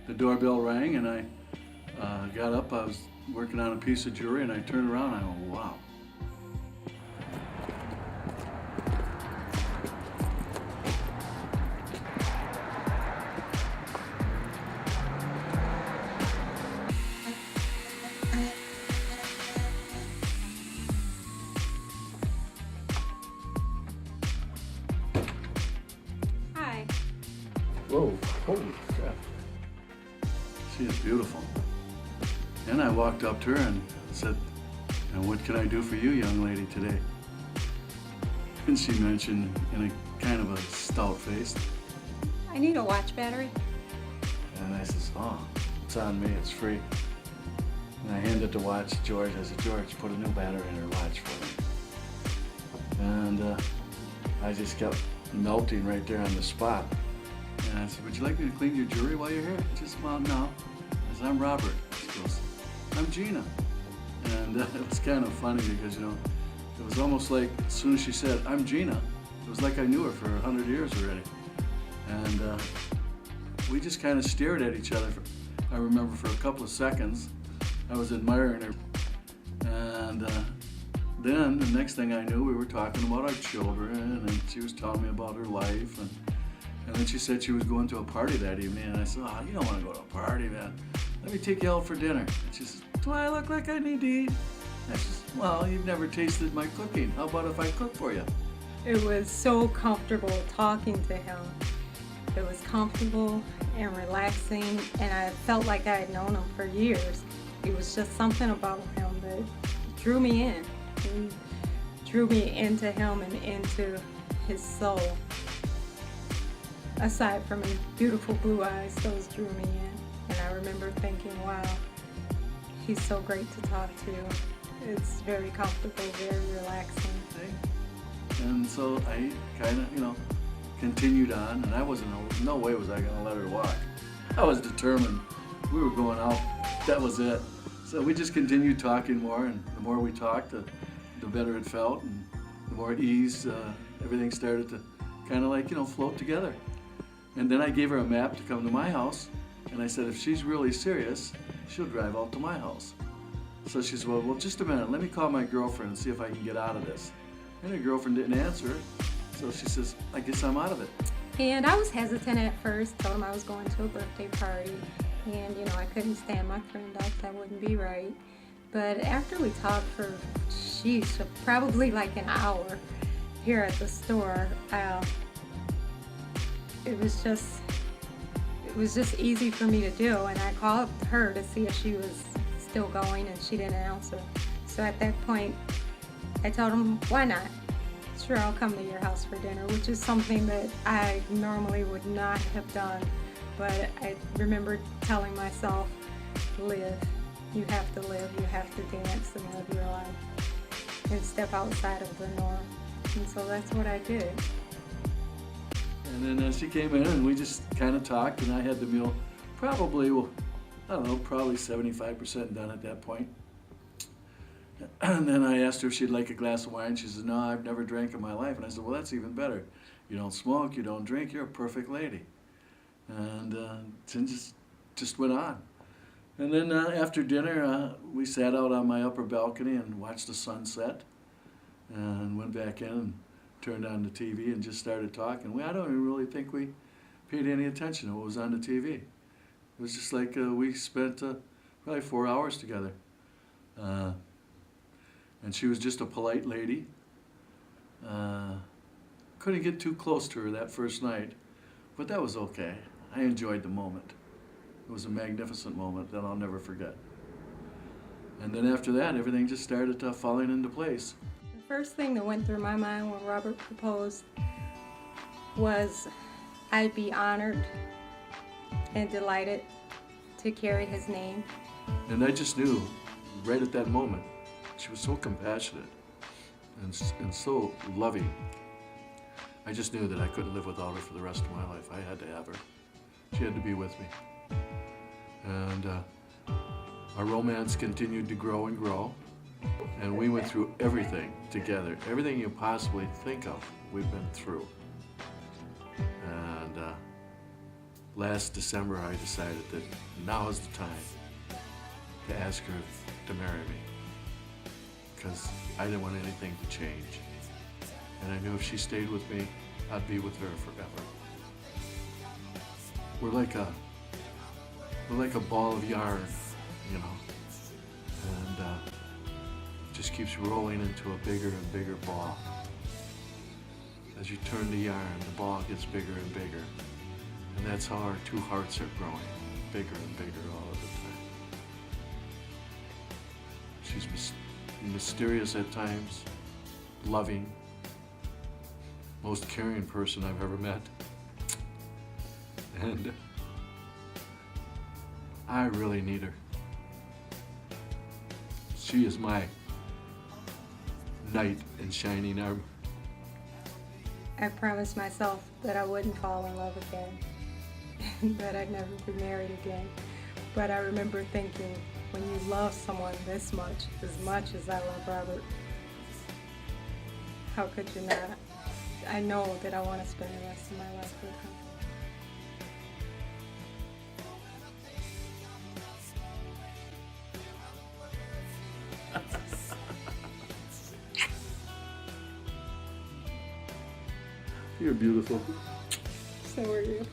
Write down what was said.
the doorbell rang, and I got up. I was working on a piece of jewelry, and I turned around and I went, wow. Hi. Whoa, holy crap. She is beautiful. And I walked up to her and said, "And what can I do for you, young lady, today?" And she mentioned in a kind of a stout face. I need a watch battery. And I says, "Oh, it's on me, it's free." And I handed the watch to George. I said, "George, put a new battery in her watch for me." And I just kept melting right there on the spot. And I said, "Would you like me to clean your jewelry while you're here?" She said, "Well, no." I said, "I'm Robert." She goes, "I'm Eugena." And it was kind of funny because, you know, it was almost like as soon as she said, "I'm Eugena," it was like I knew her for 100 years already. And we just kind of stared at each other, I remember, for a couple of seconds. I was admiring her. And then the next thing I knew, we were talking about our children, and she was telling me about her life. And then she said she was going to a party that evening, and I said, "Oh, you don't want to go to a party, man. Let me take you out for dinner." And she says, "Do I look like I need to eat?" And I says, "Well, you've never tasted my cooking. How about if I cook for you?" It was so comfortable talking to him. It was comfortable and relaxing, and I felt like I had known him for years. It was just something about him that drew me in. He drew me into him and into his soul. Aside from his beautiful blue eyes, those drew me in. And I remember thinking, wow, he's so great to talk to. It's very comfortable, very relaxing. And so I kind of, you know, continued on, and I wasn't, no way was I gonna let her walk. I was determined. We were going out, that was it. So we just continued talking more, and the more we talked, the better it felt, and the more at ease, everything started to kind of like, you know, float together. And then I gave her a map to come to my house, and I said, if she's really serious, she'll drive out to my house. So she said, well, just a minute, let me call my girlfriend and see if I can get out of this. And her girlfriend didn't answer, so she says, I guess I'm out of it. And I was hesitant at first, told him I was going to a birthday party, and you know, I couldn't stand my friend up, that wouldn't be right. But after we talked for, probably like an hour here at the store, it was just easy for me to do, and I called her to see if she was still going, and she didn't answer. So at that point, I told him, why not? Sure, I'll come to your house for dinner, which is something that I normally would not have done. But I remember telling myself, live. You have to live, you have to dance and live your life and step outside of the norm. And so that's what I did. And then she came in and we just kind of talked, and I had the meal probably, well, I don't know, probably 75% done at that point. And then I asked her if she'd like a glass of wine. She said, no, I've never drank in my life. And I said, well, that's even better. You don't smoke, you don't drink, you're a perfect lady. And then just went on. And then after dinner, we sat out on my upper balcony and watched the sunset, and went back in and turned on the TV and just started talking. I don't even really think we paid any attention to what was on the TV. It was just like we spent probably 4 hours together. And she was just a polite lady. Couldn't get too close to her that first night, but that was okay. I enjoyed the moment. It was a magnificent moment that I'll never forget. And then after that, everything just started falling into place. The first thing that went through my mind when Robert proposed was I'd be honored and delighted to carry his name. And I just knew right at that moment, she was so compassionate and so loving. I just knew that I couldn't live without her for the rest of my life. I had to have her. She had to be with me. And our romance continued to grow and grow. And we went through everything together. Everything you possibly think of, we've been through. And last December I decided that now is the time to ask her to marry me, because I didn't want anything to change. And I knew if she stayed with me, I'd be with her forever. We're like a ball of yarn, you know, and it just keeps rolling into a bigger and bigger ball. As you turn the yarn, the ball gets bigger and bigger, and that's how our two hearts are growing, bigger and bigger all of the time. She's mysterious at times, loving, most caring person I've ever met. And I really need her. She is my knight in shining armor. I promised myself that I wouldn't fall in love again, that I'd never be married again. But I remember thinking, when you love someone this much as I love Robert, how could you not? I know that I want to spend the rest of my life with him. You're beautiful. So are you.